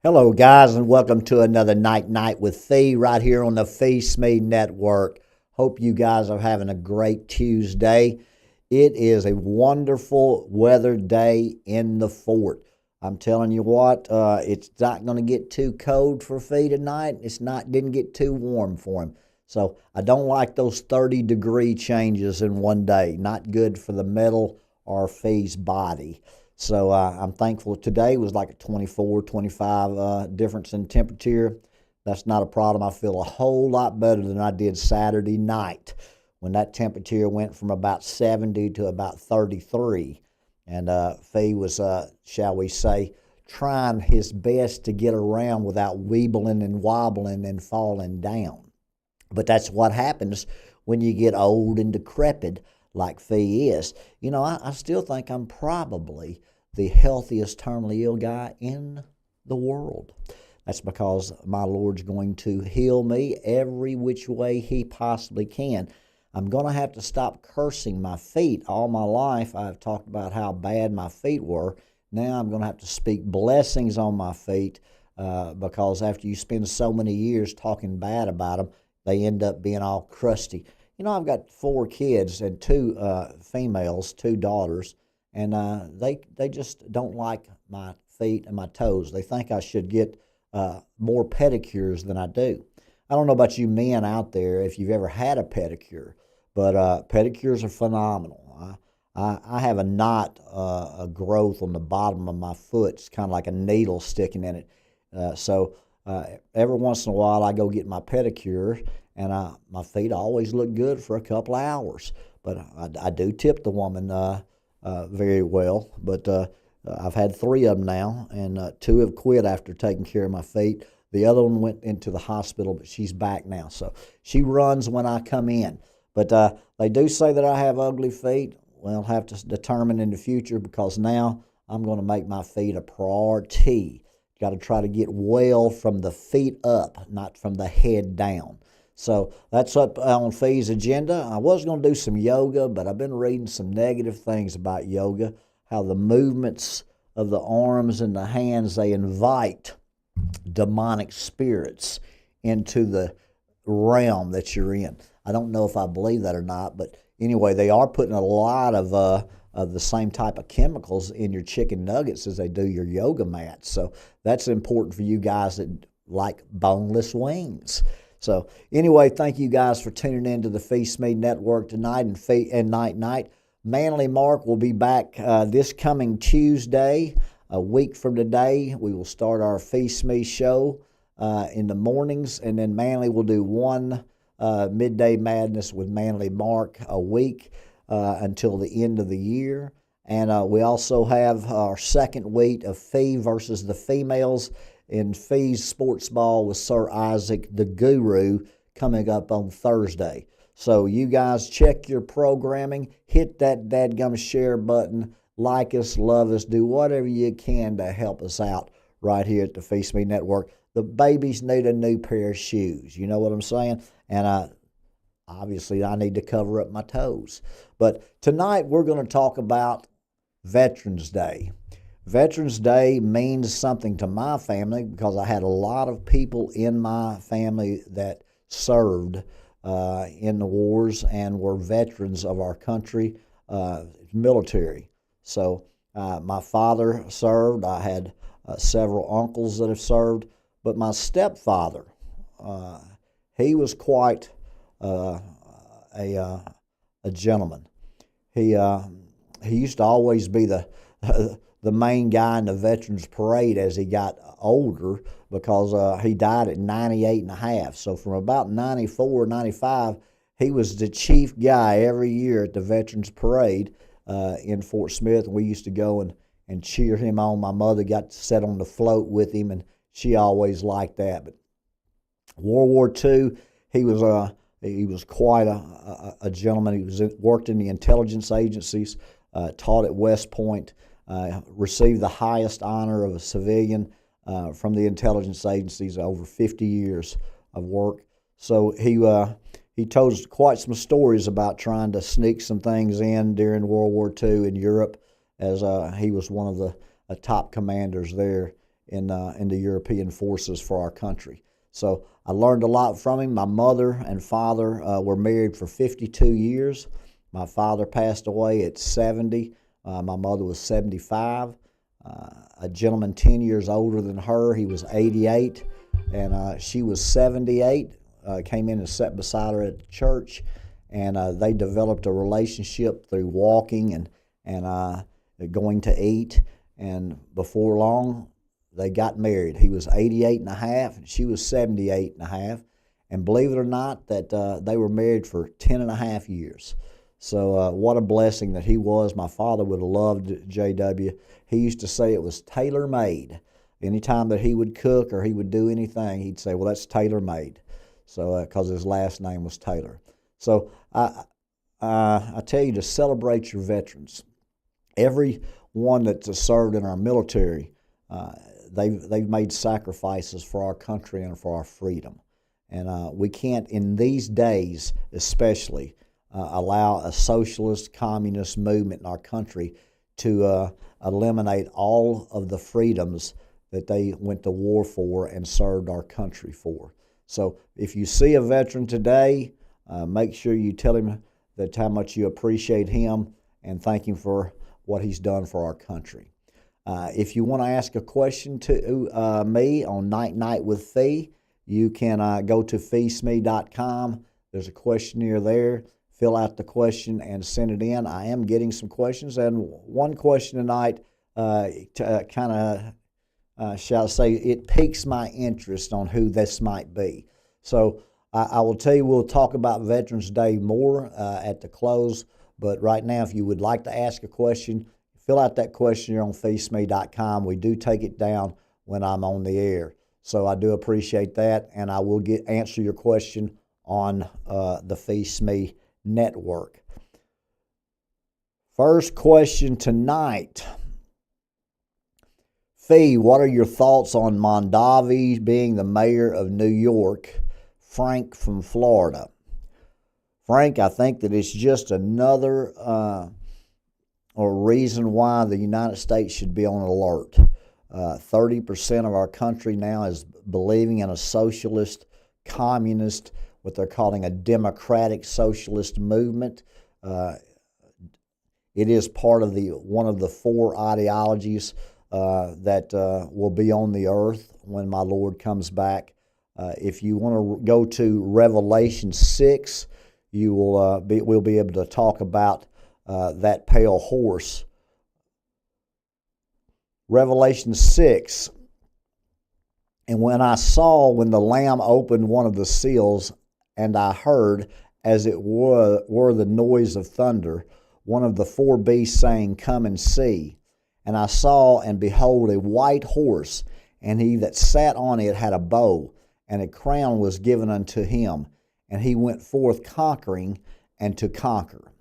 Hello, guys, and welcome to another Night with Phee right here on the Phee Network. Hope you guys are having a great Tuesday. It is a wonderful weather day in the fort. I'm telling you what, it's not going to get too cold for Phee tonight. Didn't get too warm for him. So I don't like those 30-degree changes in one day. Not good for the metal or Phee's body. So I'm thankful today was like a 24, 25 difference in temperature. That's not a problem. I feel a whole lot better than I did Saturday night when that temperature went from about 70 to about 33. And Phee was, shall we say, trying his best to get around without weebling and wobbling and falling down. But that's what happens when you get old and decrepit like Phee is. You know, I still think I'm probably the healthiest terminally ill guy in the world. That's because my Lord's going to heal me every which way he possibly can. I'm going to have to stop cursing my feet. All my life I've talked about how bad my feet were. Now I'm going to have to speak blessings on my feet because after you spend so many years talking bad about them, they end up being all crusty. You know, I've got 4 kids and 2 females, 2 daughters, and they just don't like my feet and my toes. They think I should get more pedicures than I do. I don't know about you men out there if you've ever had a pedicure, but pedicures are phenomenal. I have a knot, a growth on the bottom of my foot. It's kind of like a needle sticking in it. So every once in a while I go get my pedicure, and my feet always look good for a couple of hours. But I do tip the woman very well. But I've had 3 of them now, and 2 have quit after taking care of my feet. The other one went into the hospital, but she's back now. So she runs when I come in. But they do say that I have ugly feet. We'll have to determine in the future because now I'm going to make my feet a priority. Got to try to get well from the feet up, not from the head down. So that's up on Phee's agenda. I was going to do some yoga, but I've been reading some negative things about yoga, how the movements of the arms and the hands, they invite demonic spirits into the realm that you're in. I don't know if I believe that or not, but anyway, they are putting a lot of the same type of chemicals in your chicken nuggets as they do your yoga mats. So that's important for you guys that like boneless wings. So anyway, thank you guys for tuning in to the Phee Network tonight and Night. Manly Mark will be back this coming Tuesday, a week from today. We will start our Phee show in the mornings, and then Manly will do one Midday Madness with Manly Mark a week until the end of the year. And we also have our second week of Phee versus the females in Phee's Sports Ball with Sir Isaac the Guru coming up on Thursday. So you guys check your programming, hit that dadgum share button, like us, love us, do whatever you can to help us out right here at the Phee Network. The babies need a new pair of shoes. You know what I'm saying? And obviously I need to cover up my toes. But tonight we're going to talk about Veterans Day. Veterans Day means something to my family because I had a lot of people in my family that served in the wars and were veterans of our country, military. So my father served. I had several uncles that have served. But my stepfather, he was quite a gentleman. He used to always be the main guy in the Veterans Parade as he got older because he died at 98 and a half. So from about 94, 95, he was the chief guy every year at the Veterans Parade in Fort Smith. And we used to go and cheer him on. My mother got to sit on the float with him, and she always liked that. But World War II, he was quite a gentleman. He worked in the intelligence agencies, taught at West Point, received the highest honor of a civilian from the intelligence agencies, over 50 years of work. So he told us quite some stories about trying to sneak some things in during World War II in Europe, as he was one of the top commanders there in the European forces for our country. So I learned a lot from him. My mother and father were married for 52 years. My father passed away at 70. My mother was 75. A gentleman 10 years older than her, he was 88, and she was 78. Came in and sat beside her at church, and they developed a relationship through walking and going to eat. And before long, they got married. He was 88 and a half, and she was 78 and a half. And believe it or not, that they were married for 10 and a half years. So what a blessing that he was. My father would have loved J.W. He used to say it was tailor-made. Anytime that he would cook or he would do anything, he'd say, well, that's tailor-made. So because his last name was Taylor. So I tell you to celebrate your veterans. Everyone that's served in our military, they've made sacrifices for our country and for our freedom. And we can't, in these days especially, allow a socialist, communist movement in our country to eliminate all of the freedoms that they went to war for and served our country for. So if you see a veteran today, make sure you tell him that how much you appreciate him and thank him for what he's done for our country. If you want to ask a question to me on Night with Phee, you can go to feesme.com. There's a questionnaire there. Fill out the question and send it in. I am getting some questions, and one question tonight shall I say, it piques my interest on who this might be. So I will tell you, we'll talk about Veterans Day more at the close, but right now, if you would like to ask a question, fill out that questionnaire on feesme.com. We do take it down when I'm on the air. So I do appreciate that, and I will answer your question on the Feesme Network. First question tonight. Phee, what are your thoughts on Mondavi being the mayor of New York, Frank from Florida? Frank, I think that it's just another reason why the United States should be on alert. 30% of our country now is believing in a socialist, communist, what they're calling a democratic socialist movement. It is part of one of the four ideologies that will be on the earth when my Lord comes back. If you want to go to Revelation 6, you will we'll be able to talk about that pale horse. Revelation 6, and when the Lamb opened one of the seals, and I heard, as it were the noise of thunder, one of the four beasts saying, Come and see. And I saw, and behold, a white horse, and he that sat on it had a bow, and a crown was given unto him, and he went forth conquering and to conquer.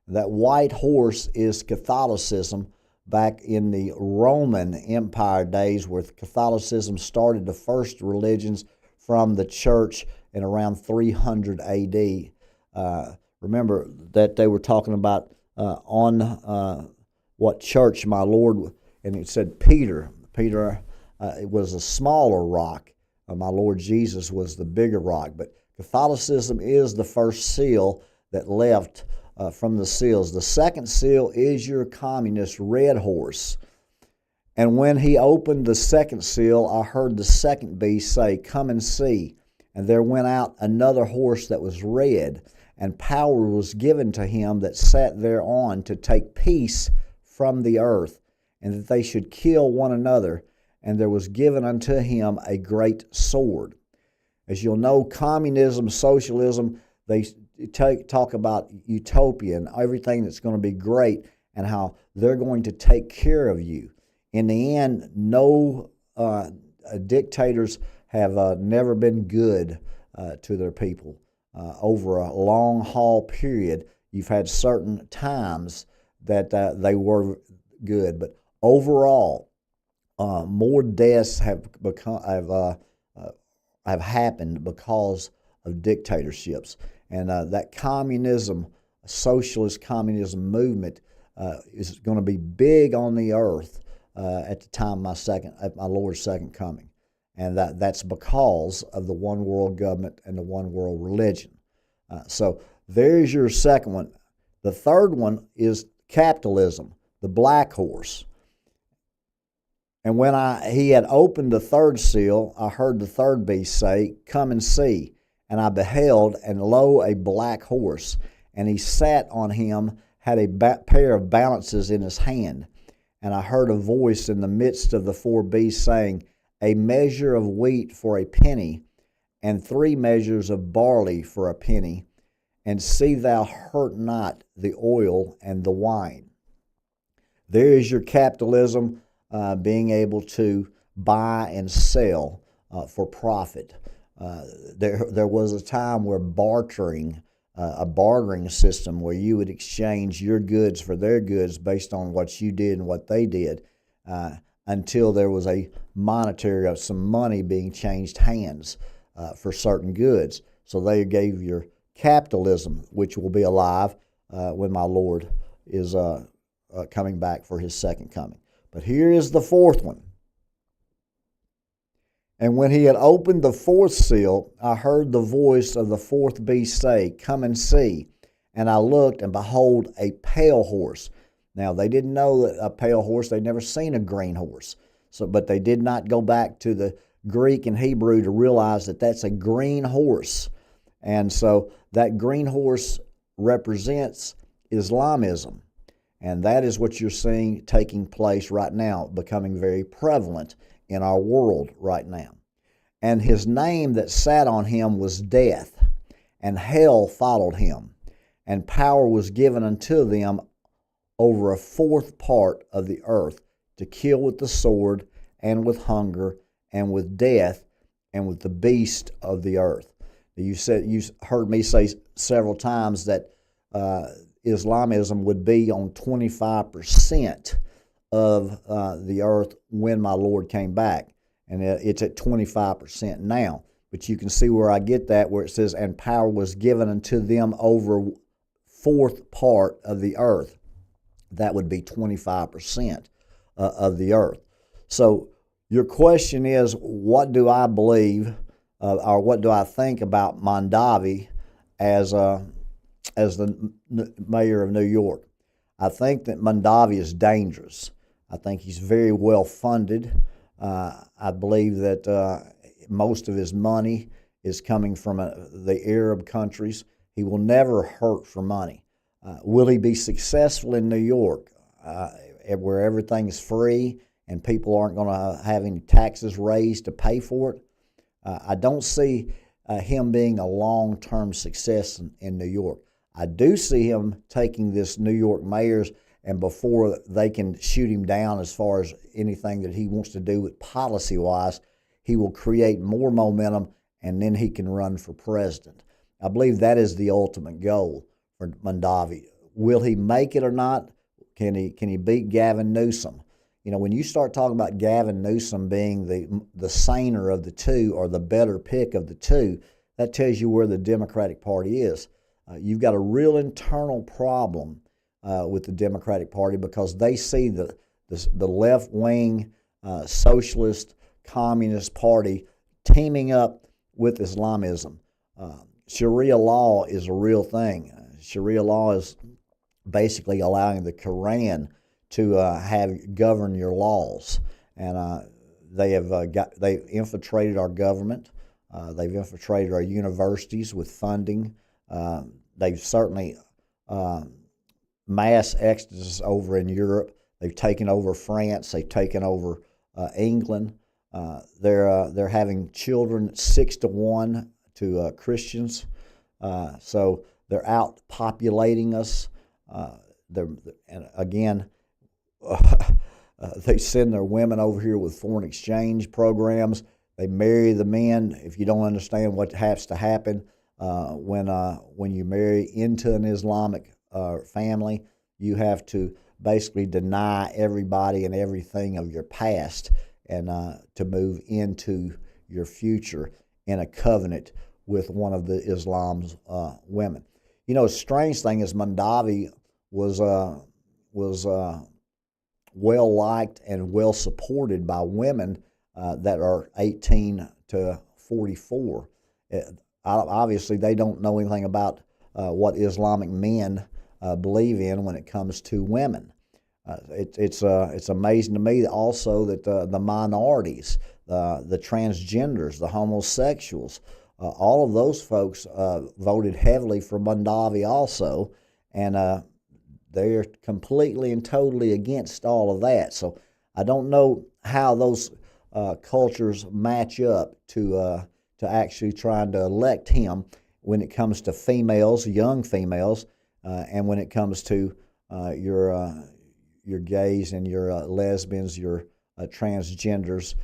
That white horse is Catholicism back in the Roman Empire days, where Catholicism started the first religions from the church in around 300 A.D. Remember that they were talking about on what church my Lord, and it said Peter. Peter it was a smaller rock. My Lord Jesus was the bigger rock. But Catholicism is the first seal that left from the seals. The second seal is your communist red horse. And when he opened the second seal, I heard the second beast say, Come and see. And there went out another horse that was red, and power was given to him that sat thereon to take peace from the earth, and that they should kill one another. And there was given unto him a great sword. As you'll know, communism, socialism, they talk about utopia and everything that's going to be great and how they're going to take care of you. In the end, no dictators have never been good to their people. Over a long haul period, you've had certain times that they were good, but overall, more deaths have happened because of dictatorships. And that communism, socialist communism movement is going to be big on the earth at the time of my Lord's second coming. And that's because of the one world government and the one world religion. So there's your second one. The third one is capitalism, the black horse. And when he had opened the third seal, I heard the third beast say, "Come and see." And I beheld, and lo, a black horse. And he sat on him, had a pair of balances in his hand. And I heard a voice in the midst of the four beasts saying, "A measure of wheat for a penny, and 3 measures of barley for a penny. And see thou hurt not the oil and the wine." There is your capitalism, being able to buy and sell for profit. There was a time where bartering, a bartering system where you would exchange your goods for their goods based on what you did and what they did, until there was a monetary, some money being changed hands for certain goods. So they gave your capitalism, which will be alive when my Lord is coming back for his second coming. But here is the fourth one. And when he had opened the fourth seal, I heard the voice of the fourth beast say, "Come and see." And I looked, and behold, a pale horse. Now, they didn't know that a pale horse. They'd never seen a green horse. But they did not go back to the Greek and Hebrew to realize that that's a green horse. And so that green horse represents Islamism. And that is what you're seeing taking place right now, becoming very prevalent in our world right now. And his name that sat on him was Death, and hell followed him, and power was given unto them over a fourth part of the earth, to kill with the sword, and with hunger, and with death, and with the beast of the earth. You heard me say several times that Islamism would be on 25% of the earth when my Lord came back. And it's at 25% now. But you can see where I get that, where it says, "And power was given unto them over fourth part of the earth." That would be 25% of the earth. So your question is, what do I believe, or what do I think about Mondavi as the mayor of New York? I think that Mondavi is dangerous. I think he's very well funded. I believe that most of his money is coming from the Arab countries. He will never hurt for money. Will he be successful in New York, where everything is free and people aren't going to have any taxes raised to pay for it? I don't see him being a long-term success in New York. I do see him taking this New York mayor's, and before they can shoot him down as far as anything that he wants to do with policy-wise, he will create more momentum, and then he can run for president. I believe that is the ultimate goal for Mondavi. Will he make it or not? Can he beat Gavin Newsom? You know, when you start talking about Gavin Newsom being the saner of the two, or the better pick of the two, that tells you where the Democratic Party is. You've got a real internal problem with the Democratic Party, because they see the left-wing socialist communist party teaming up with Islamism. Sharia law is a real thing. Sharia law is basically allowing the Quran to govern your laws, and they've infiltrated our government. They've infiltrated our universities with funding. They've certainly mass exodus over in Europe. They've taken over France. They've taken over England. They're having children 6-to-1 to Christians. So they're out populating us. And again, they send their women over here with foreign exchange programs. They marry the men. If you don't understand what has to happen when you marry into an Islamic family, you have to basically deny everybody and everything of your past, and to move into your future in a covenant with one of the Islam's women. You know, a strange thing is Mondavi was well liked and well supported by women that are 18 to 44. Obviously, they don't know anything about what Islamic men believe in when it comes to women. It's amazing to me also that the minorities, the transgenders, the homosexuals, all of those folks voted heavily for Mondavi also, and they're completely and totally against all of that. So I don't know how those cultures match up to actually trying to elect him when it comes to females, young females, and when it comes to your gays and your lesbians, your transgenders.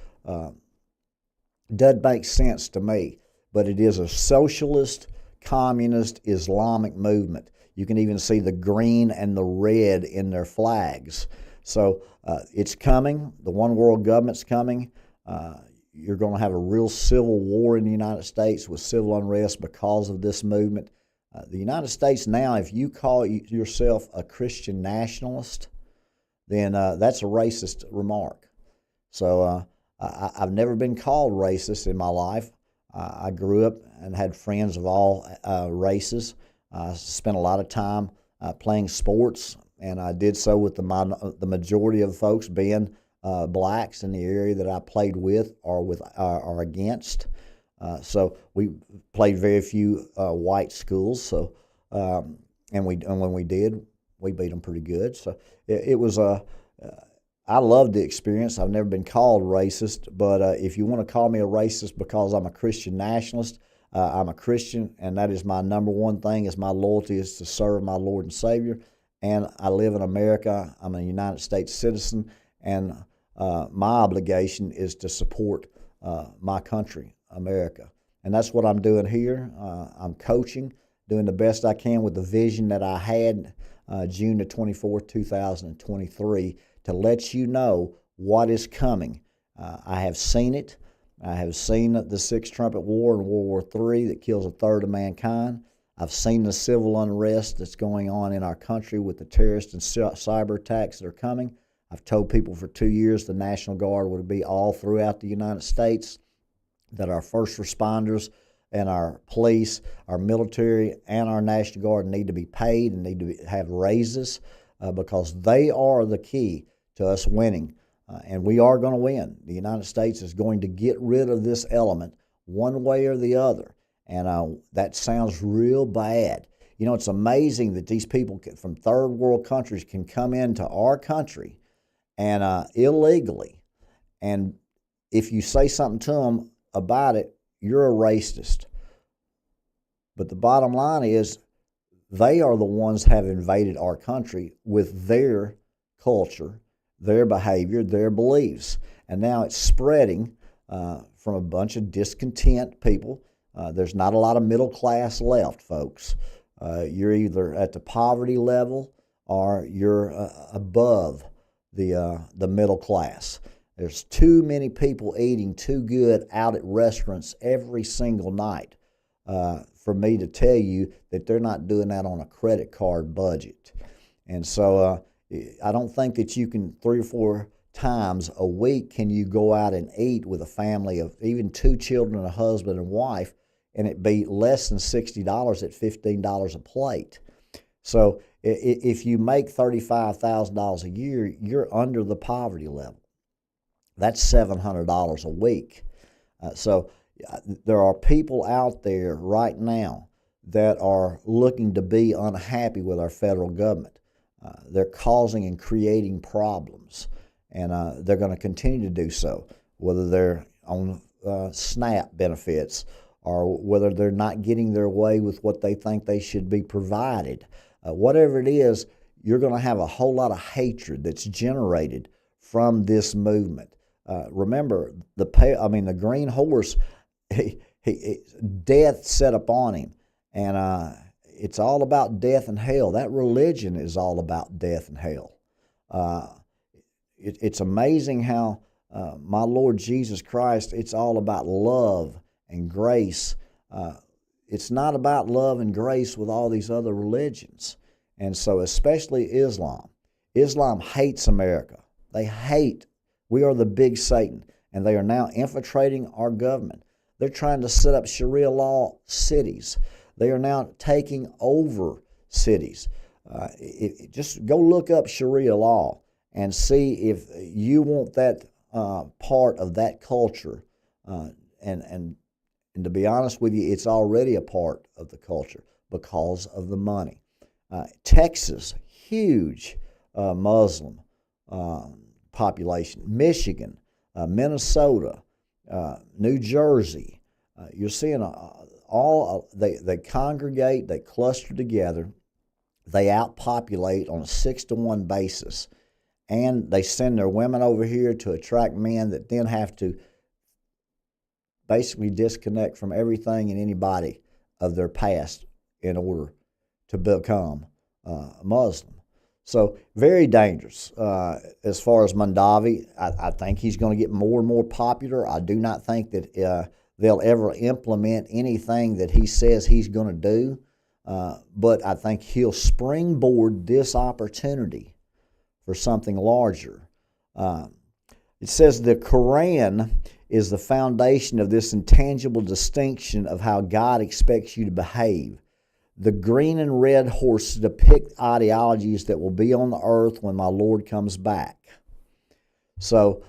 Doesn't make sense to me, but it is a socialist, communist, Islamic movement. You can even see the green and the red in their flags. So it's coming. The one world government's coming. You're going to have a real civil war in the United States with civil unrest because of this movement. The United States now, if you call yourself a Christian nationalist, then that's a racist remark. So I've never been called racist in my life. I grew up and had friends of all races. I spent a lot of time playing sports, and I did so with the majority of folks being blacks in the area that I played with or against. So we played very few white schools. So and when we did, we beat them pretty good. So it was I loved the experience. I've never been called racist, but if you want to call me a racist because I'm a Christian nationalist, I'm a Christian, and that is my number one thing. Is my loyalty is to serve my Lord and Savior, and I live in America. I'm a United States citizen, and my obligation is to support my country, America, and that's what I'm doing here. I'm coaching, doing the best I can with the vision that I had June the 24th, 2023, to let you know what is coming. I have seen it. I have seen the Sixth Trumpet War and World War III that kills a third of mankind. I've seen the civil unrest that's going on in our country with the terrorist and cyber attacks that are coming. I've told people for 2 years the National Guard would be all throughout the United States, that our first responders and our police, our military, and our National Guard need to be paid and need to have raises because they are the key to us winning. And we are going to win. The United States is going to get rid of this element one way or the other. And that sounds real bad. You know, it's amazing that these people from third world countries can come into our country and illegally. And if you say something to them about it, you're a racist. But the bottom line is they are the ones have invaded our country with their culture, their behavior, their beliefs. And now it's spreading from a bunch of discontent people. There's not a lot of middle class left, folks. You're either at the poverty level or you're above the middle class. There's too many people eating too good out at restaurants every single night for me to tell you that they're not doing that on a credit card budget. And so I don't think that you can 3 or 4 times a week can you go out and eat with a family of even 2 children, a husband and wife, and it be less than $60 at $15 a plate. So if you make $35,000 a year, you're under the poverty level. That's $700 a week. So there are people out there right now that are looking to be unhappy with our federal government. They're causing and creating problems, and they're going to continue to do so, whether they're on SNAP benefits or whether they're not getting their way with what they think they should be provided. Whatever it is, you're going to have a whole lot of hatred that's generated from this movement. Remember, the green horse, death set upon him, and it's all about death and hell. That religion is all about death and hell. It's amazing how my Lord Jesus Christ, it's all about love and grace. It's not about love and grace with all these other religions. And so especially Islam. Islam hates America. They hate. We are the big Satan, and they are now infiltrating our government. They're trying to set up Sharia law cities. They are now taking over cities. Just go look up Sharia law and see if you want that part of that culture. And to be honest with you, it's already a part of the culture because of the money. Texas, huge Muslim population. Michigan, Minnesota, New Jersey. You're seeing they congregate, they cluster together, they outpopulate on a 6-to-1 basis, and they send their women over here to attract men that then have to basically disconnect from everything and anybody of their past in order to become Muslim. So very dangerous. As far as Mondavi, I think he's going to get more and more popular. I do not think that they'll ever implement anything that he says he's going to do, but I think he'll springboard this opportunity for something larger. It says the Quran is the foundation of this intangible distinction of how God expects you to behave. The green and red horses depict ideologies that will be on the earth when my Lord comes back. So,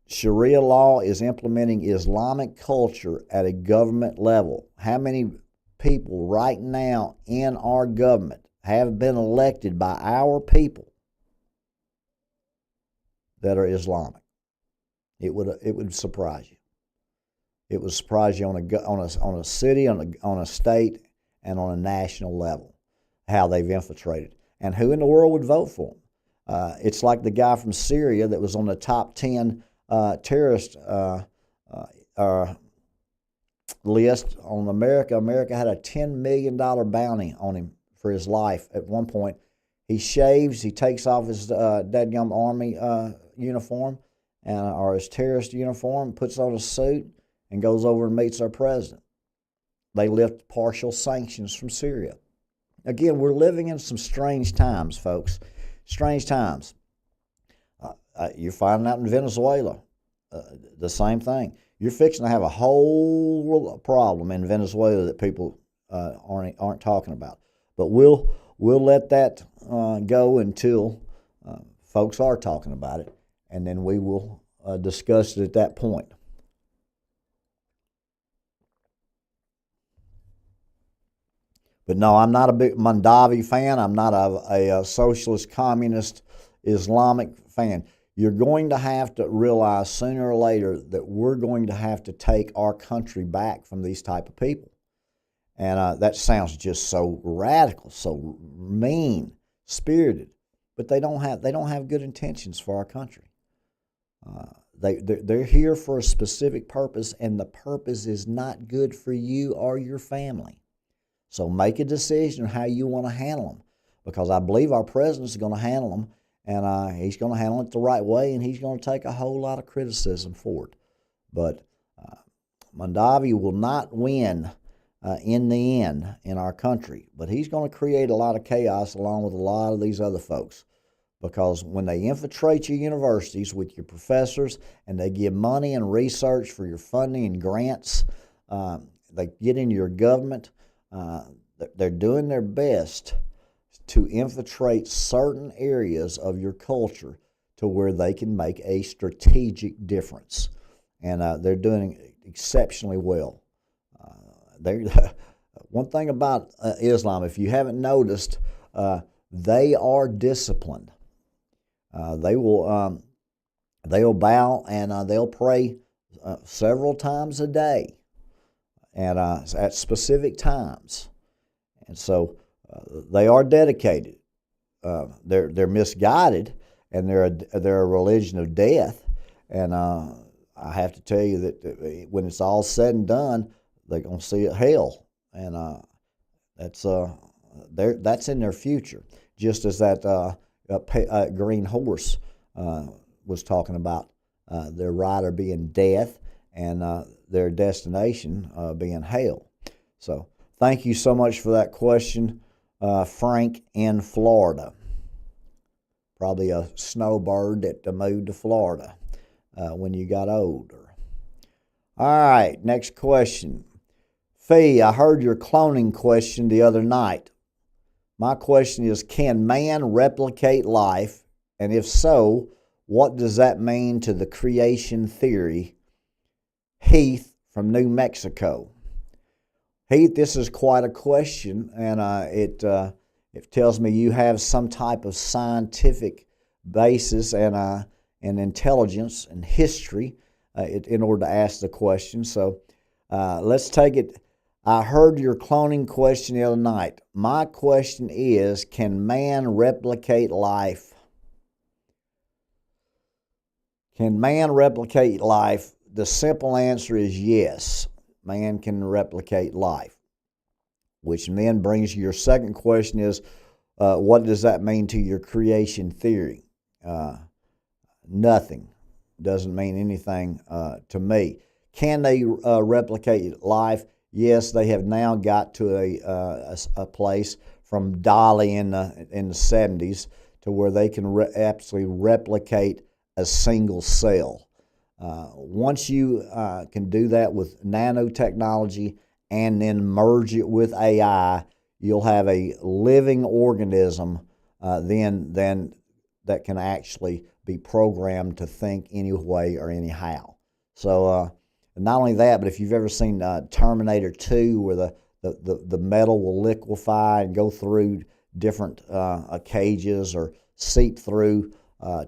Sharia law is implementing Islamic culture at a government level. How many people right now in our government have been elected by our people that are Islamic? It would surprise you. It would surprise you on a city, on a state, and on a national level how they've infiltrated and who in the world would vote for them. It's like the guy from Syria that was on the top 10 terrorist list on America. America had a $10 million bounty on him for his life at one point. He shaves, he takes off his dadgum army uniform or his terrorist uniform, puts on a suit, and goes over and meets our president. They lift partial sanctions from Syria. Again, we're living in some strange times, folks. Strange times. You're finding out in Venezuela, the same thing. You're fixing to have a whole problem in Venezuela that people aren't talking about. But we'll let that go until folks are talking about it, and then we will discuss it at that point. But no, I'm not a big Mondavi fan. I'm not a socialist, communist, Islamic fan. You're going to have to realize sooner or later that we're going to have to take our country back from these type of people. And that sounds just so radical, so mean-spirited. But they don't have good intentions for our country. They're here for a specific purpose, and the purpose is not good for you or your family. So make a decision on how you want to handle them, because I believe our president is going to handle them, and he's going to handle it the right way, and he's going to take a whole lot of criticism for it. But Mondavi will not win in the end in our country, but he's going to create a lot of chaos along with a lot of these other folks, because when they infiltrate your universities with your professors and they give money and research for your funding and grants, they get into your government. They're doing their best to infiltrate certain areas of your culture to where they can make a strategic difference. And they're doing exceptionally well. One thing about Islam, if you haven't noticed, they are disciplined. They'll bow and they'll pray several times a day. And at specific times, and so they are dedicated. They're misguided, and they're a religion of death. And I have to tell you that when it's all said and done, they're gonna see it hell, and that's in their future. Just as that green horse was talking about, their rider being death, and their destination being hell. So thank you so much for that question, Frank in Florida. Probably a snowbird that moved to Florida when you got older. All right, next question. Phee, I heard your cloning question the other night. My question is, can man replicate life? And if so, what does that mean to the creation theory? Heath from New Mexico. Heath, this is quite a question, and it tells me you have some type of scientific basis and intelligence and history in order to ask the question. So let's take it. I heard your cloning question the other night. My question is, can man replicate life? Can man replicate life? The simple answer is yes. Man can replicate life, which then brings your second question is, what does that mean to your creation theory? Nothing. Doesn't mean anything to me. Can they replicate life? Yes, they have now got to a place from Dolly in the 70s to where they can absolutely replicate a single cell. Once you can do that with nanotechnology and then merge it with AI, you'll have a living organism then that can actually be programmed to think any way or anyhow. So not only that, but if you've ever seen Terminator 2, where the metal will liquefy and go through different cages or seep through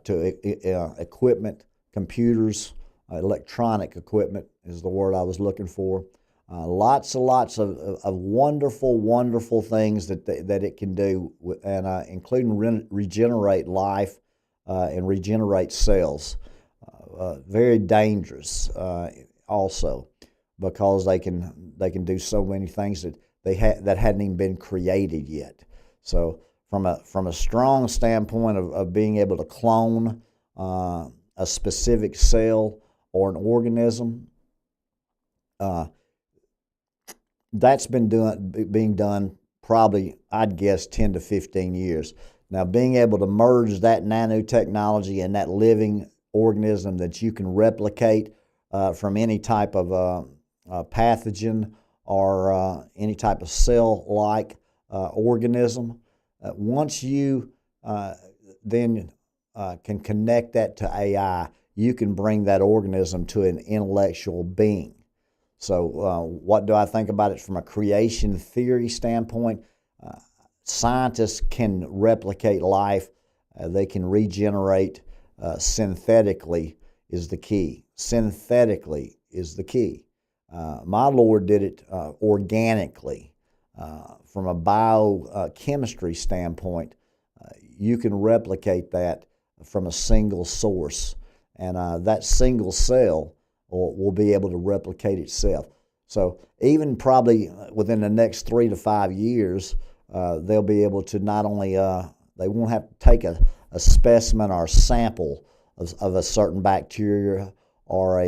to equipment, computers, electronic equipment is the word I was looking for. Lots and lots of wonderful, wonderful things that it can do, and including regenerate life and regenerate cells. Very dangerous also, because they can do so many things that that hadn't even been created yet. So from a strong standpoint of being able to clone a specific cell or an organism, that's been being done probably, I'd guess, 10 to 15 years. Now, being able to merge that nanotechnology and that living organism that you can replicate from any type of pathogen or any type of cell-like organism, once you then can connect that to AI, you can bring that organism to an intellectual being. So what do I think about it from a creation theory standpoint? Scientists can replicate life. They can regenerate synthetically is the key. Synthetically is the key. My Lord did it organically. From a biochemistry standpoint, you can replicate that from a single source. And that single cell will be able to replicate itself. So even probably within the next 3 to 5 years, they'll be able to not only, they won't have to take a specimen or a sample of a certain bacteria or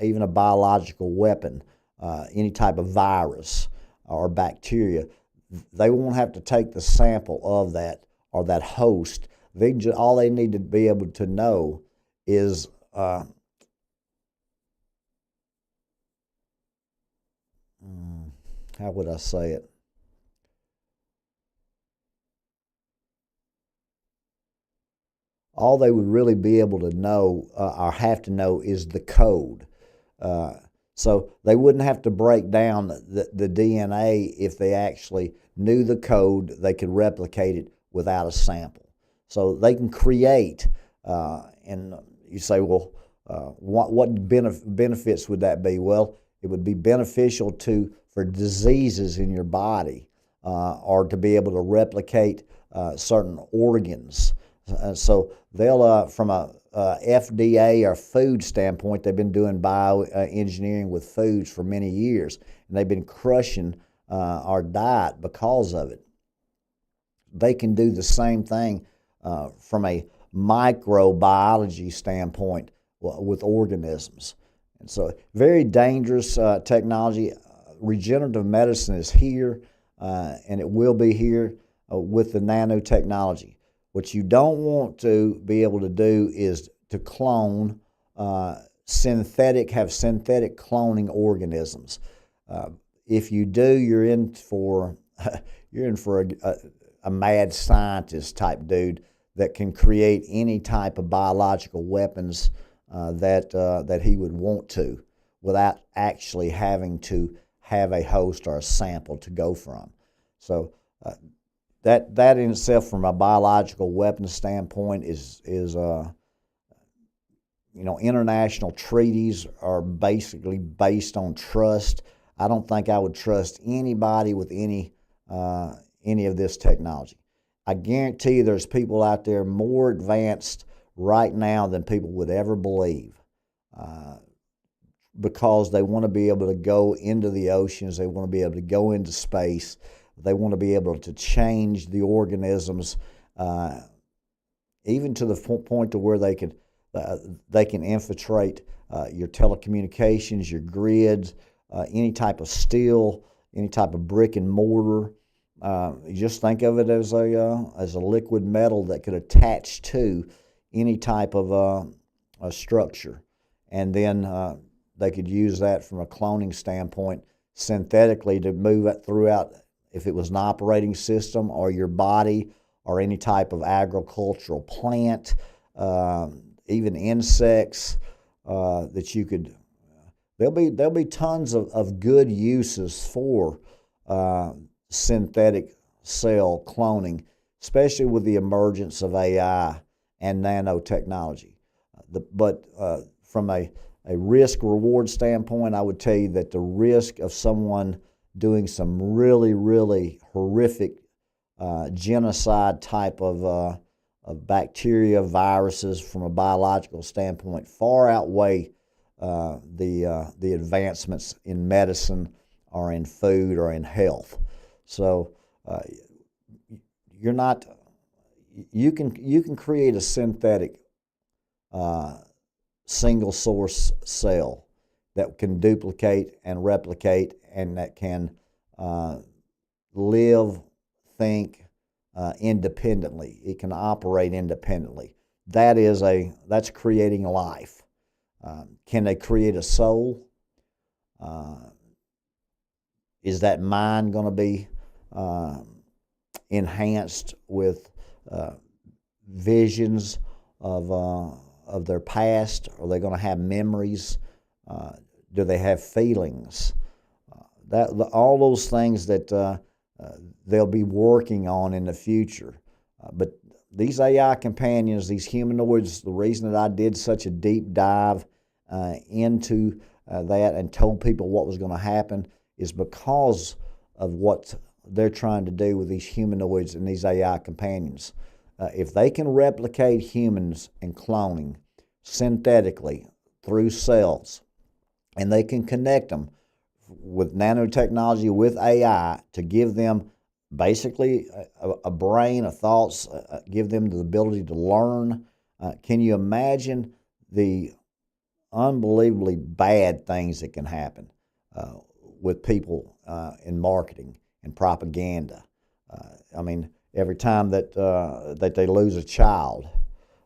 even a biological weapon, any type of virus or bacteria. They won't have to take the sample of that or that host. All they need to be able to know is how would I say it? All they would really be able to know or have to know is the code. So they wouldn't have to break down the DNA if they actually knew the code. They could replicate it without a sample. So they can create, and you say, well, what benefits would that be? Well, it would be beneficial for diseases in your body, or to be able to replicate certain organs. So they'll, from a FDA or food standpoint, they've been doing bioengineering with foods for many years, and they've been crushing our diet because of it. They can do the same thing from a microbiology standpoint with organisms. And so very dangerous technology. Regenerative medicine is here, and it will be here with the nanotechnology. What you don't want to be able to do is to clone synthetic cloning organisms. If you do, you're in for a mad scientist type dude that can create any type of biological weapons that he would want to, without actually having to have a host or a sample to go from. So that in itself, from a biological weapons standpoint, is international treaties are basically based on trust. I don't think I would trust anybody with any of this technology. I guarantee you there's people out there more advanced right now than people would ever believe, because they want to be able to go into the oceans, they want to be able to go into space, they want to be able to change the organisms, even to the point to where they can infiltrate your telecommunications, your grids, any type of steel, any type of brick and mortar. You just think of it as a liquid metal that could attach to any type of a structure, and then they could use that from a cloning standpoint synthetically to move it throughout, if it was an operating system or your body or any type of agricultural plant, even insects that you could. There'll be tons of good uses for synthetic cell cloning, especially with the emergence of AI and nanotechnology. But from a risk-reward standpoint, I would tell you that the risk of someone doing some really, really horrific genocide type of bacteria, viruses, from a biological standpoint, far outweigh the advancements in medicine or in food or in health. So you can create a synthetic single source cell that can duplicate and replicate, and that can live, think independently. It can operate independently. That's creating life. Can they create a soul? Is that mind going to be enhanced with visions of their past? Are they going to have memories? Do they have feelings? All those things that they'll be working on in the future. But these AI companions, these humanoids, the reason that I did such a deep dive into that and told people what was going to happen is because of what they're trying to do with these humanoids and these AI companions. If they can replicate humans and cloning synthetically through cells, and they can connect them with nanotechnology, with AI, to give them basically a brain, a thoughts, give them the ability to learn. Can you imagine the unbelievably bad things that can happen with people in marketing and propaganda? I mean, every time that they lose a child,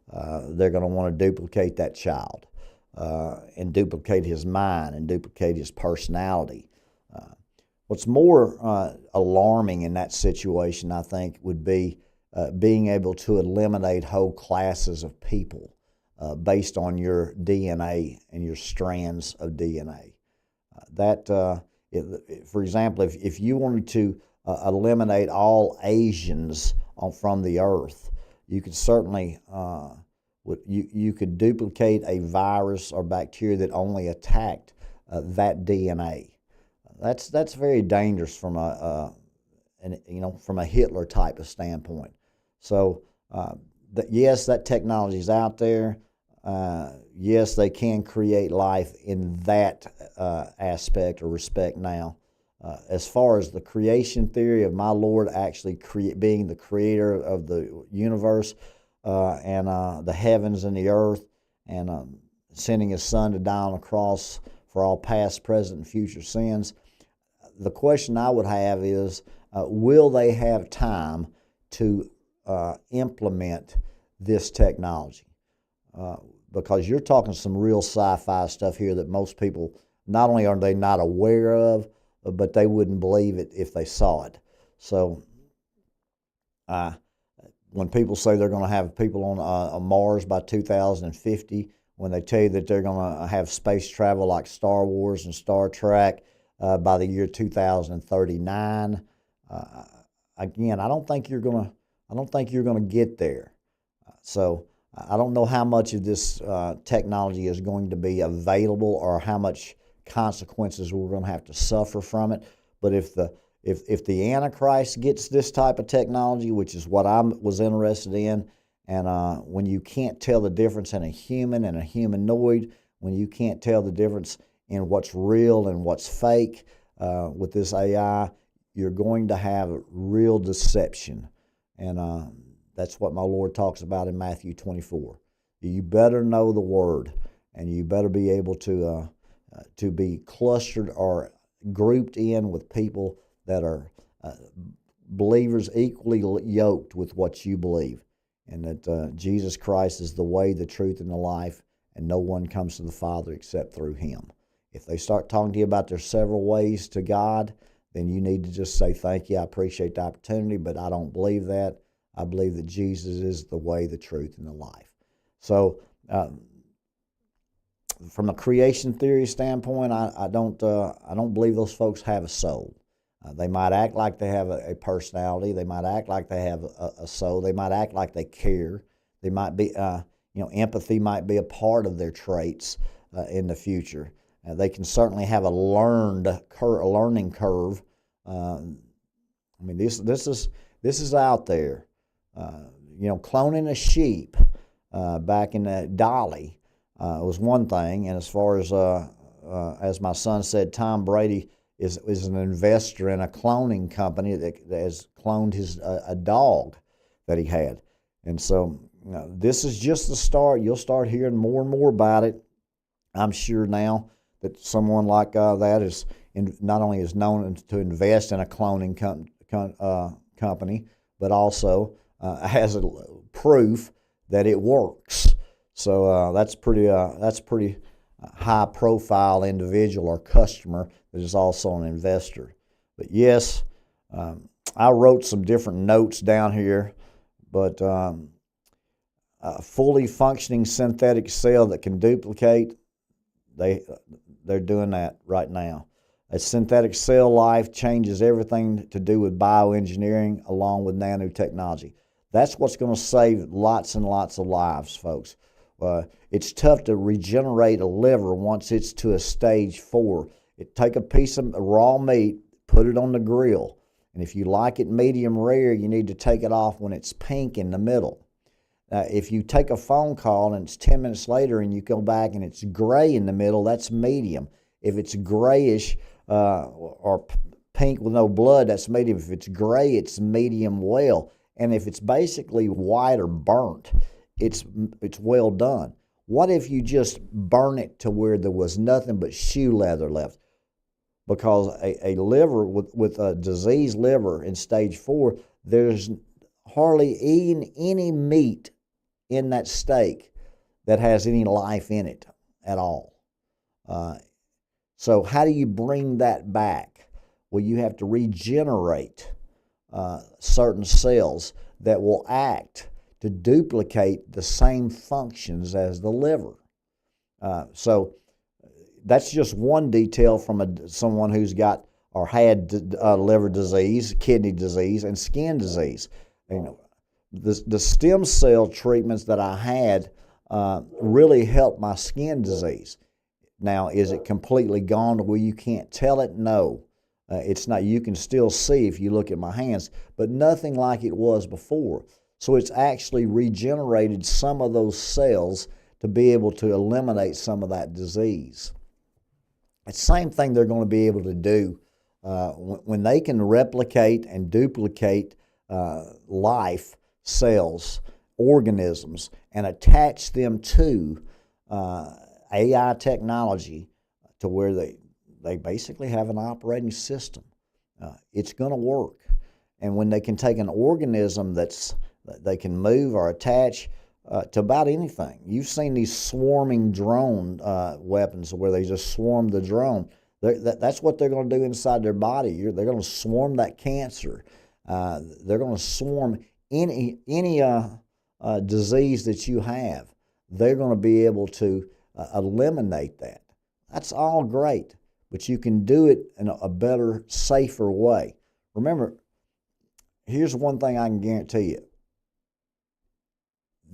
they're going to want to duplicate that child and duplicate his mind and duplicate his personality. What's more alarming in that situation, I think, would be being able to eliminate whole classes of people based on your DNA and your strands of DNA. For example, if you wanted to eliminate all Asians from the earth, you could certainly you could duplicate a virus or bacteria that only attacked that DNA. That's very dangerous from from a Hitler type of standpoint. So yes, that technology is out there. Yes, they can create life in that aspect or respect now. As far as the creation theory of my Lord actually being the creator of the universe and the heavens and the earth, and sending his son to die on a cross for all past, present, and future sins, the question I would have is, will they have time to implement this technology. Because you're talking some real sci-fi stuff here that most people, not only are they not aware of, but they wouldn't believe it if they saw it. So when people say they're going to have people on Mars by 2050, when they tell you that they're going to have space travel like Star Wars and Star Trek by the year 2039, again, I don't think you're going to get there. So I don't know how much of this technology is going to be available or how much consequences we're going to have to suffer from it. But if the Antichrist gets this type of technology, which is what I was interested in, and when you can't tell the difference in a human and a humanoid, when you can't tell the difference in what's real and what's fake with this AI, you're going to have real deception. And that's what my Lord talks about in Matthew 24. You better know the Word, and you better be able to be clustered or grouped in with people that are believers equally yoked with what you believe, and that Jesus Christ is the way, the truth, and the life, and no one comes to the Father except through Him. If they start talking to you about their several ways to God, then you need to just say, thank you, I appreciate the opportunity, but I don't believe that. I believe that Jesus is the way, the truth, and the life. So from a creation theory standpoint, I don't believe those folks have a soul. They might act like they have a personality. They might act like they have a soul. They might act like they care. They might be, empathy might be a part of their traits in the future. They can certainly have a learning curve. This is out there. Cloning a sheep back in Dolly was one thing, and as far as my son said, Tom Brady is an investor in a cloning company that has cloned a dog that he had, and so this is just the start. You'll start hearing more and more about it. I'm sure now that someone like that is not only is known to invest in a cloning company, but also has proof that it works. So that's pretty high profile individual or customer that is also an investor. But yes, I wrote some different notes down here, but a fully functioning synthetic cell that can duplicate, they're doing that right now. A synthetic cell life changes everything to do with bioengineering along with nanotechnology. That's what's going to save lots and lots of lives, folks. It's tough to regenerate a liver once it's to a stage 4. Take a piece of raw meat, put it on the grill, and if you like it medium rare, you need to take it off when it's pink in the middle. If you take a phone call and it's 10 minutes later and you go back and it's gray in the middle, that's medium. If it's grayish or pink with no blood, that's medium. If it's gray, it's medium well. And if it's basically white or burnt, it's well done. What if you just burn it to where there was nothing but shoe leather left? Because a liver with a diseased liver in stage 4, there's hardly any meat in that steak that has any life in it at all. So how do you bring that back? Well, you have to regenerate certain cells that will act to duplicate the same functions as the liver. So that's just one detail from someone who's got or had liver disease, kidney disease, and skin disease. The stem cell treatments that I had really helped my skin disease. Now, is it completely gone to where you can't tell it? No. It's not. You can still see if you look at my hands, but nothing like it was before. So it's actually regenerated some of those cells to be able to eliminate some of that disease. It's the same thing they're going to be able to do when they can replicate and duplicate life cells, organisms, and attach them to AI technology to where they basically have an operating system. It's going to work. And when they can take an organism that's They can move or attach to about anything. You've seen these swarming drone weapons where they just swarm the drone. That's what they're going to do inside their body. They're going to swarm that cancer. They're going to swarm any disease that you have. They're going to be able to eliminate that. That's all great, but you can do it in a better, safer way. Remember, here's one thing I can guarantee you.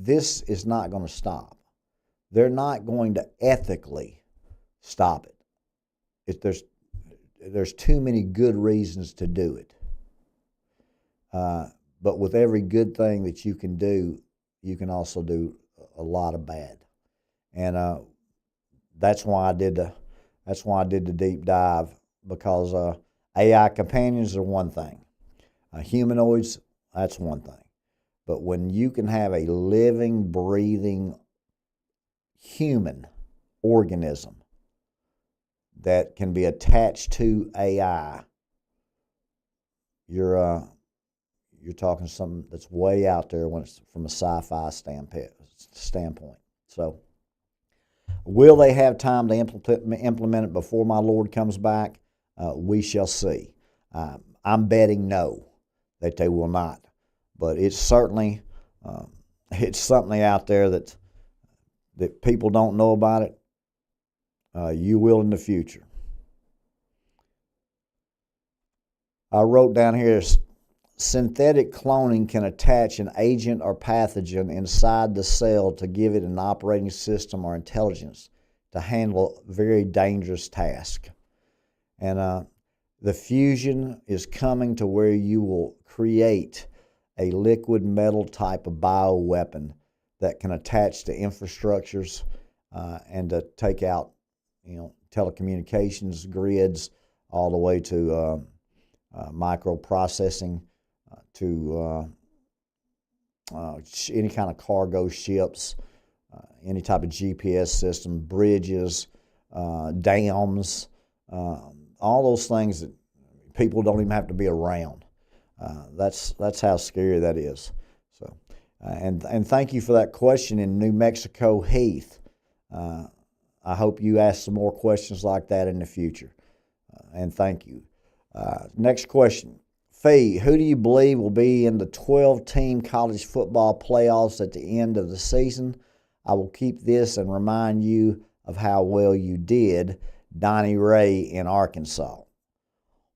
This is not going to stop. They're not going to ethically stop it. There's too many good reasons to do it. But with every good thing that you can do, you can also do a lot of bad. And that's why I did the deep dive, because AI companions are one thing. Humanoids, that's one thing. But when you can have a living, breathing human organism that can be attached to AI, you're talking something that's way out there when it's from a sci-fi standpoint. So, will they have time to implement it before my Lord comes back? We shall see. I'm betting no, that they will not. But it's certainly something out there that people don't know about it. You will in the future. I wrote down here, synthetic cloning can attach an agent or pathogen inside the cell to give it an operating system or intelligence to handle very dangerous tasks. And the fusion is coming to where you will create a liquid metal type of bioweapon that can attach to infrastructures and to take out, telecommunications grids, all the way to microprocessing, to any kind of cargo ships, any type of GPS system, bridges, dams, all those things that people don't even have to be around. That's how scary that is. So, and thank you for that question in New Mexico, Heath. I hope you ask some more questions like that in the future. And thank you. Next question. Phee, who do you believe will be in the 12-team college football playoffs at the end of the season? I will keep this and remind you of how well you did. Donnie Ray in Arkansas.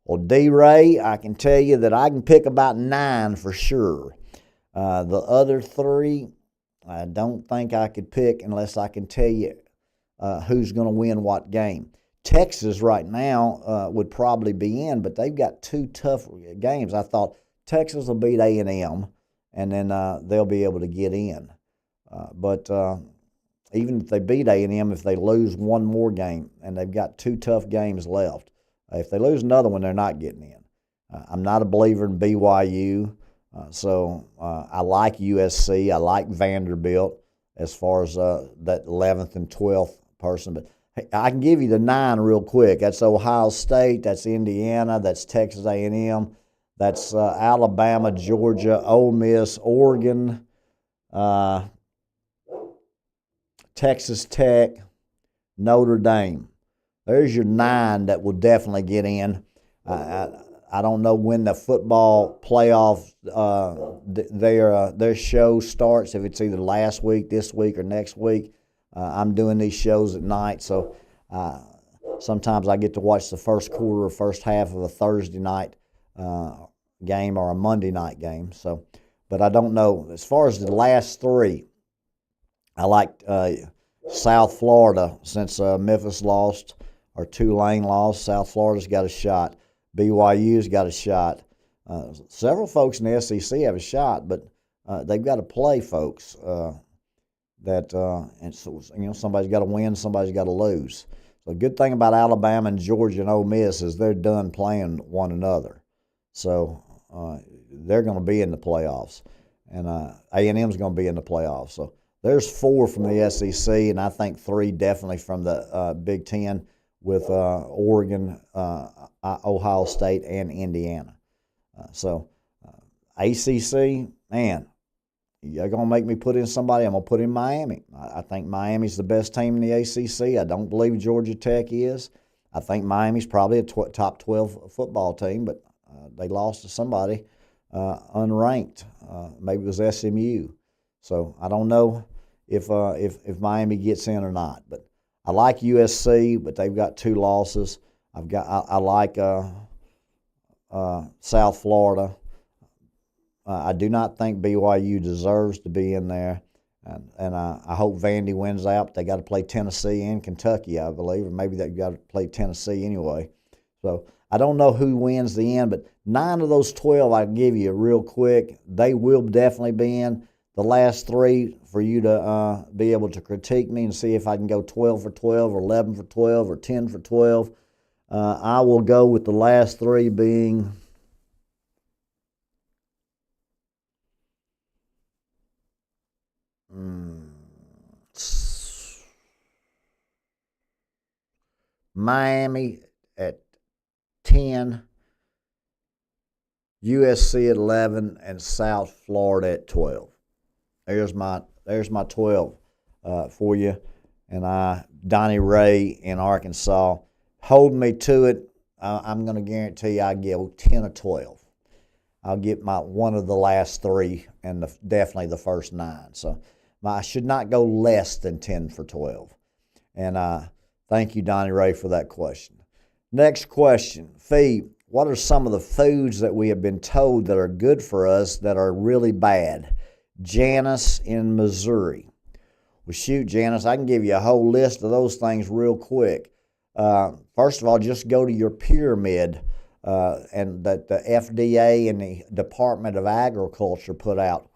Well, D-Ray, I can tell you that I can pick about 9 for sure. The other 3, I don't think I could pick unless I can tell you who's going to win what game. Texas right now would probably be in, but they've got 2 tough games. I thought Texas will beat A&M, and then they'll be able to get in. But even if they beat A&M, if they lose one more game, and they've got 2 tough games left, if they lose another one, they're not getting in. I'm not a believer in BYU, so I like USC. I like Vanderbilt as far as that 11th and 12th person. But hey, I can give you the 9 real quick. That's Ohio State. That's Indiana. That's Texas A&M. That's Alabama, Georgia, Ole Miss, Oregon, Texas Tech, Notre Dame. There's your 9 that will definitely get in. I don't know when the football playoff their show starts, if it's either last week, this week, or next week. I'm doing these shows at night, so sometimes I get to watch the first quarter or first half of a Thursday night game or a Monday night game. So, but I don't know. As far as the last 3, I like South Florida, since Memphis lost or Tulane lost. South Florida's got a shot. BYU's got a shot. Several folks in the SEC have a shot, but they've got to play folks and so, somebody's got to win, somebody's got to lose. So the good thing about Alabama and Georgia and Ole Miss is they're done playing one another. So they're going to be in the playoffs, and A&M's going to be in the playoffs. So there's 4 from the SEC, and I think 3 definitely from the Big Ten, with Oregon, Ohio State, and Indiana. So ACC, man, You're going to make me put in somebody, I'm going to put in Miami. I think Miami's the best team in the ACC. I don't believe Georgia Tech is. I think Miami's probably a top 12 football team, but they lost to somebody unranked. Maybe it was SMU. So I don't know if Miami gets in or not. But I like USC, but they've got 2 losses. I like South Florida. I do not think BYU deserves to be in there, and I hope Vandy wins out. They got to play Tennessee and Kentucky, I believe, or maybe they've got to play Tennessee anyway. So I don't know who wins the end, but 9 of those 12 I can give you real quick. They will definitely be in. The last 3 for you to be able to critique me and see if I can go 12 for 12 or 11 for 12 or 10 for 12. I will go with the last 3 being Miami at 10, USC at 11, and South Florida at 12. There's my 12 for you. And Donnie Ray in Arkansas. Hold me to it. I'm going to guarantee I give 10 or 12. I'll get one of the last 3 and definitely the first 9. So I should not go less than 10 for 12. And thank you, Donnie Ray, for that question. Next question. Phee, what are some of the foods that we have been told that are good for us that are really bad? Janice in Missouri. Well, shoot, Janice, I can give you a whole list of those things real quick. First of all, just go to your pyramid and that the FDA and the Department of Agriculture put out.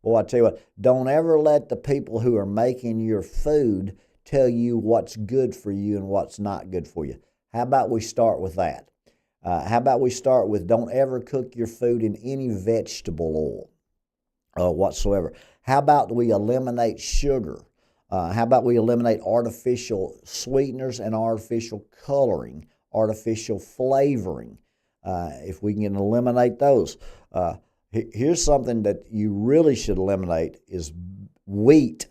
Boy, I tell you what, don't ever let the people who are making your food tell you what's good for you and what's not good for you. How about we start with that? How about we start with don't ever cook your food in any vegetable oil whatsoever. How about we eliminate sugar? How about we eliminate artificial sweeteners and artificial coloring, artificial flavoring? If we can eliminate those. Here's something that you really should eliminate is wheat,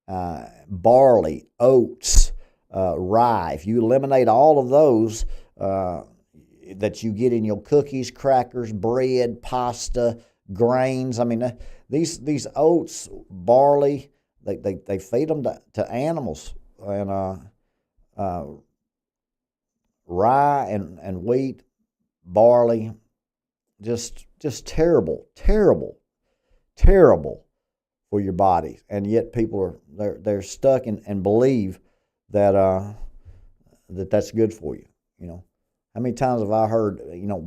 barley, oats, rye. If you eliminate all of those that you get in your cookies, crackers, bread, pasta, grains. I mean, these oats, barley, they feed them to animals, and rye and wheat, barley, just terrible for your body. And yet people they're stuck and believe that that's good for you. You know, how many times have I heard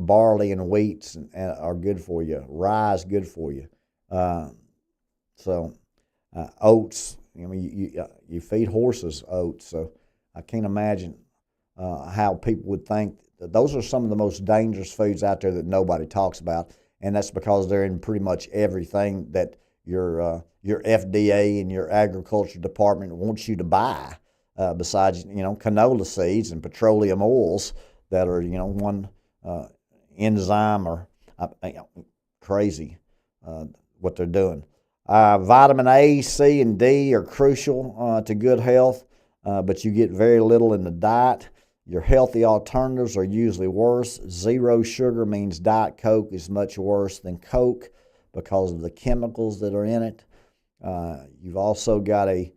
barley and wheats are good for you, rye is good for you. Oats. I mean, you feed horses oats, so I can't imagine how people would think that those are some of the most dangerous foods out there that nobody talks about, and that's because they're in pretty much everything that your FDA and your agriculture department wants you to buy. Besides, canola seeds and petroleum oils that are, one enzyme or crazy what they're doing. Vitamin A, C, and D are crucial to good health, but you get very little in the diet. Your healthy alternatives are usually worse. Zero sugar means Diet Coke is much worse than Coke because of the chemicals that are in it. You've also got an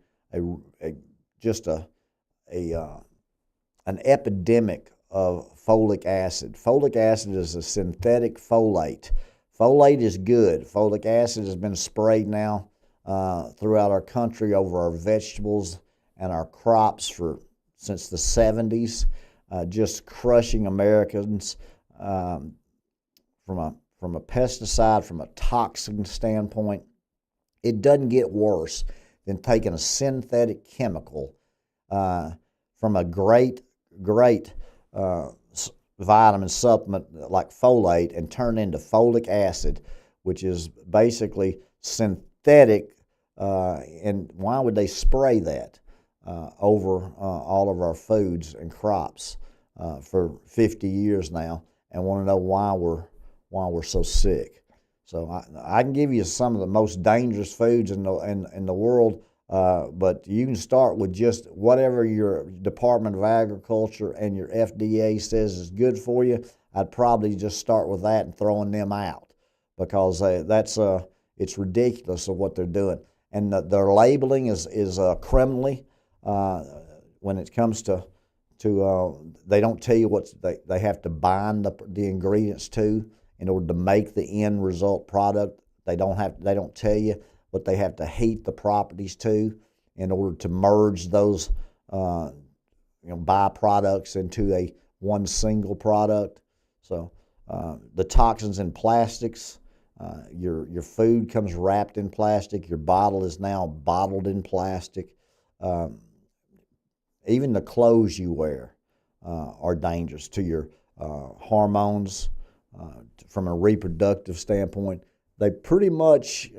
epidemic of folic acid. Folic acid is a synthetic folate. Folate is good. Folic acid has been sprayed now throughout our country over our vegetables and our crops since the 70s, just crushing Americans from a pesticide, from a toxin standpoint. It doesn't get worse than taking a synthetic chemical from a great vitamin supplement like folate and turn into folic acid, which is basically synthetic. And why would they spray that over all of our foods and crops for 50 years now, and want to know why we're so sick? So I can give you some of the most dangerous foods in the world, but you can start with just whatever your Department of Agriculture and your FDA says is good for you. I'd probably just start with that and throwing them out, because it's ridiculous of what they're doing, and their labeling is criminally when it comes to they don't tell you what they have to bind the ingredients to in order to make the end result product. They don't tell you what they have to heat the properties to in order to merge those byproducts into one single product. So the toxins in plastics, your food comes wrapped in plastic. Your bottle is now bottled in plastic. Even the clothes you wear are dangerous to your hormones. From a reproductive standpoint, they pretty much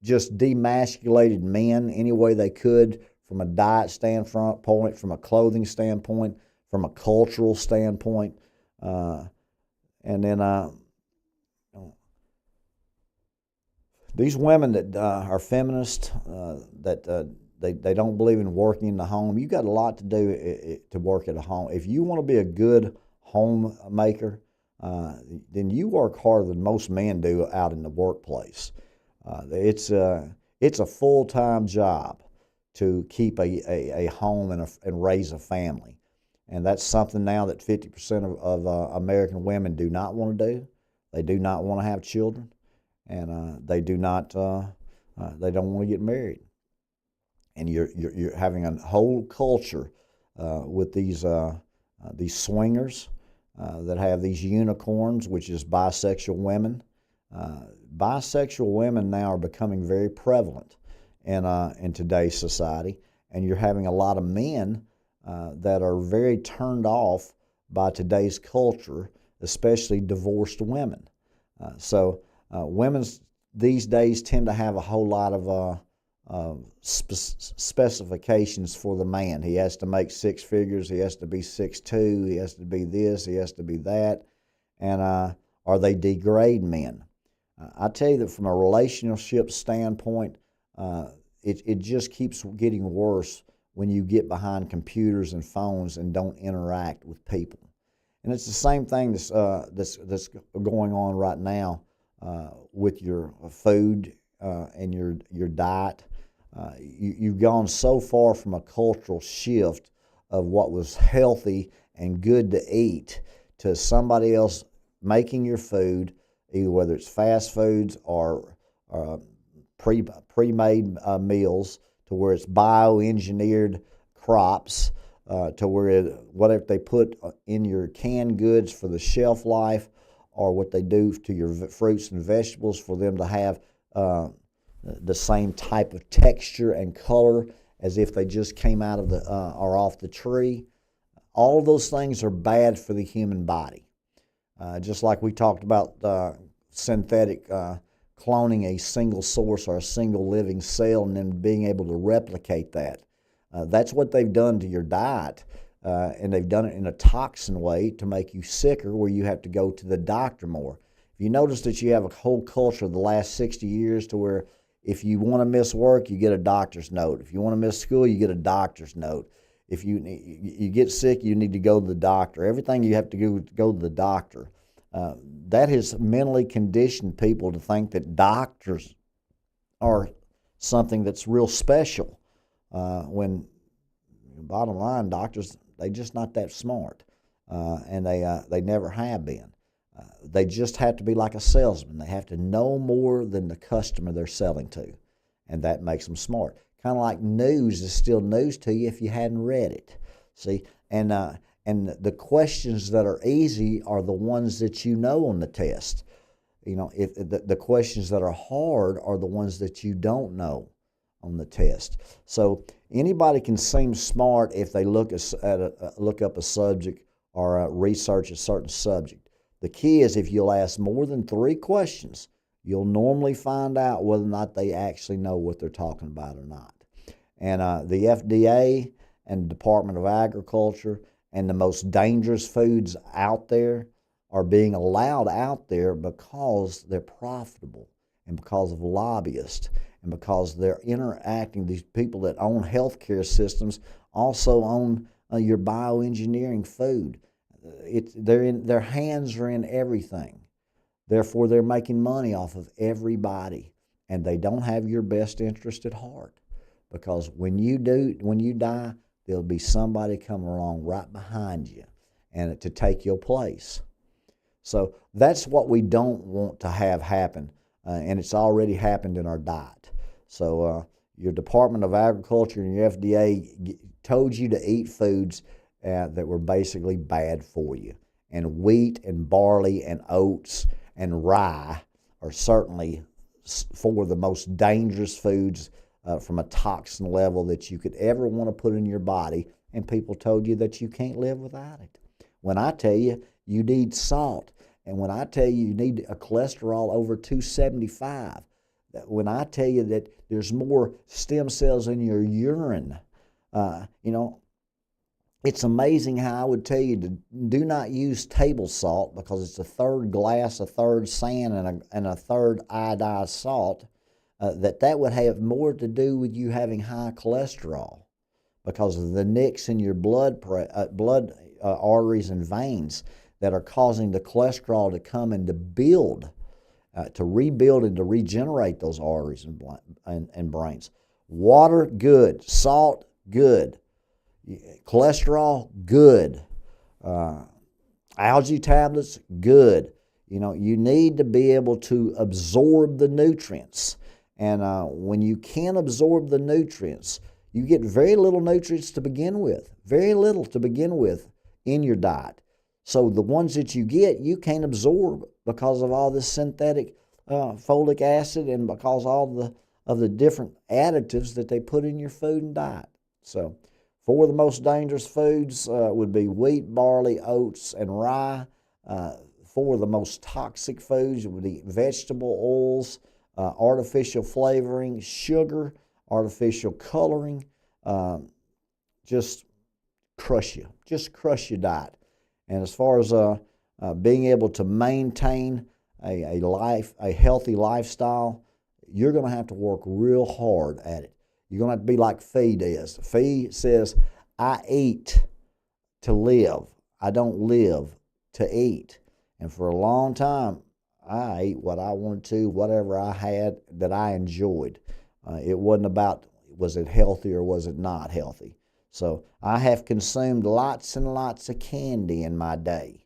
just demasculated men any way they could, from a diet standpoint, from a clothing standpoint, from a cultural standpoint, and then these women that are feminists, that they don't believe in working in the home. You got a lot to do to work at a home. If you want to be a good homemaker, then you work harder than most men do out in the workplace. It's a full-time job to keep a home and raise a family, and that's something now that 50% of American women do not want to do. They do not want to have children, and they don't want to get married. And you're having a whole culture with these swingers that have these unicorns, which is bisexual women. Bisexual women now are becoming very prevalent in today's society, and you're having a lot of men that are very turned off by today's culture, especially divorced women. So women these days tend to have a whole lot of specifications for the man. He has to make six figures. He has to be 6'2". He has to be this. He has to be that. And or they degrade men. I tell you that from a relationship standpoint, it just keeps getting worse when you get behind computers and phones and don't interact with people. And it's the same thing that's going on right now with your food and your diet. You've gone so far from a cultural shift of what was healthy and good to eat to somebody else making your food, either whether it's fast foods or pre-made meals, to where it's bioengineered crops, to where whatever they put in your canned goods for the shelf life, or what they do to your fruits and vegetables for them to have the same type of texture and color as if they just came out of or off the tree. All of those things are bad for the human body. Just like we talked about synthetic cloning a single source or a single living cell and then being able to replicate that. That's what they've done to your diet, and they've done it in a toxin way to make you sicker, where you have to go to the doctor more. If you notice that you have a whole culture of the last 60 years to where if you want to miss work, you get a doctor's note. If you want to miss school, you get a doctor's note. If you get sick, you need to go to the doctor. Everything you have to go to the doctor. That has mentally conditioned people to think that doctors are something that's real special. When bottom line, doctors, they're just not that smart, and they never have been. They just have to be like a salesman. They have to know more than the customer they're selling to, and that makes them smart. Kind of like news is still news to you if you hadn't read it. See, and the questions that are easy are the ones that you know on the test. You know, if the questions that are hard are the ones that you don't know on the test. So anybody can seem smart if they look up a subject or research a certain subject. The key is if you'll ask more than 3 questions, you'll normally find out whether or not they actually know what they're talking about or not. And the FDA and the Department of Agriculture and the most dangerous foods out there are being allowed out there because they're profitable and because of lobbyists and because they're interacting. These people that own healthcare systems also own your bioengineering food. Their hands are in everything. Therefore, they're making money off of everybody, and they don't have your best interest at heart. Because when you die, there'll be somebody coming along right behind you, and to take your place. So that's what we don't want to have happen, and it's already happened in our diet. So your Department of Agriculture and your FDA told you to eat foods that were basically bad for you. And wheat and barley and oats and rye are certainly four of the most dangerous foods from a toxin level that you could ever want to put in your body, and people told you that you can't live without it. When I tell you you need salt, and when I tell you need a cholesterol over 275, when I tell you that there's more stem cells in your urine, it's amazing how I would tell you to do not use table salt because it's a third glass, a third sand, and a third iodized salt. That would have more to do with you having high cholesterol because of the nicks in your blood arteries and veins that are causing the cholesterol to come and to build, to rebuild and to regenerate those arteries and brains. Water, good. Salt, good. Cholesterol, good. Algae tablets, good. You need to be able to absorb the nutrients. And when you can't absorb the nutrients, you get very little nutrients to begin with. Very little to begin with in your diet. So the ones that you get, you can't absorb because of all this synthetic folic acid and because all of the different additives that they put in your food and diet. So four of the most dangerous foods would be wheat, barley, oats, and rye. Four of the most toxic foods would be vegetable oils, artificial flavoring, sugar, artificial coloring. Just crush your diet. And as far as being able to maintain a healthy lifestyle, you're going to have to work real hard at it. You're going to have to be like Phee does. Phee says, I eat to live. I don't live to eat. And for a long time, I ate what I wanted to, whatever I had that I enjoyed. It wasn't about was it healthy or was it not healthy. So I have consumed lots and lots of candy in my day,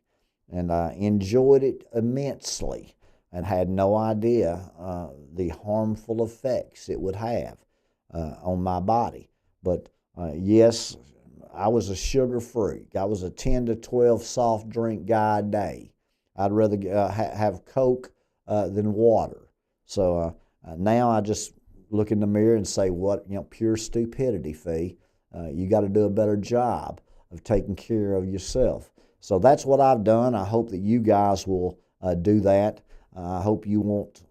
and I enjoyed it immensely and had no idea the harmful effects it would have on my body. But yes, I was a sugar freak. I was a 10 to 12 soft drink guy a day. I'd rather have Coke than water. So now I just look in the mirror and say, pure stupidity, Phee. You got to do a better job of taking care of yourself. So that's what I've done. I hope that you guys will do that. I hope you won't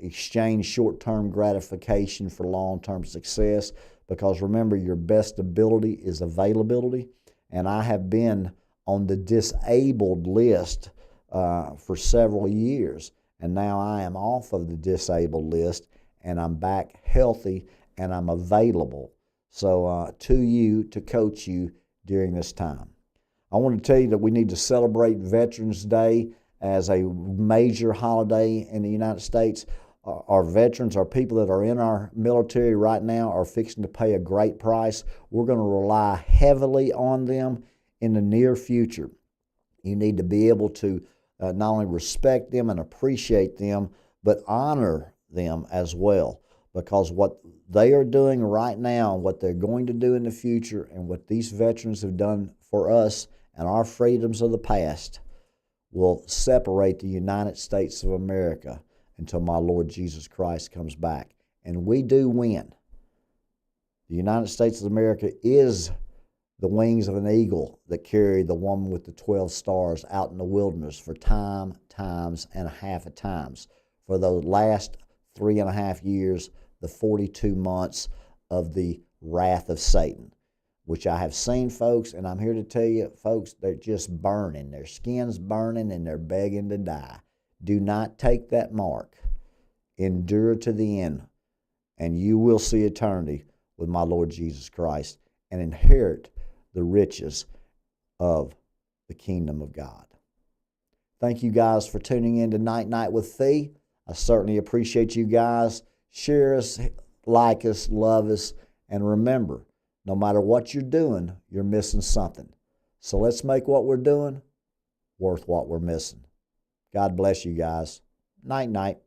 exchange short-term gratification for long-term success, because remember, your best ability is availability. And I have been on the disabled list for several years, and now I am off of the disabled list, and I'm back healthy, and I'm available. So to coach you during this time. I want to tell you that we need to celebrate Veterans Day as a major holiday in the United States. Our veterans, our people that are in our military right now, are fixing to pay a great price. We're going to rely heavily on them in the near future. You need to be able to not only respect them and appreciate them, but honor them as well, because what they are doing right now and what they're going to do in the future and what these veterans have done for us and our freedoms of the past will separate the United States of America until my Lord Jesus Christ comes back. And we do win. The United States of America is the wings of an eagle that carried the woman with the 12 stars out in the wilderness for times and a half of times for those last 3.5 years, the 42 months of the wrath of Satan. which I have seen folks, and I'm here to tell you, folks, they're just burning. Their skin's burning and they're begging to die. Do not take that mark. Endure to the end, and you will see eternity with my Lord Jesus Christ and inherit the riches of the kingdom of God. Thank you guys for tuning in to Night Night with Phee. I certainly appreciate you guys. Share us, like us, love us, and remember, no matter what you're doing, you're missing something. So let's make what we're doing worth what we're missing. God bless you guys. Night, night.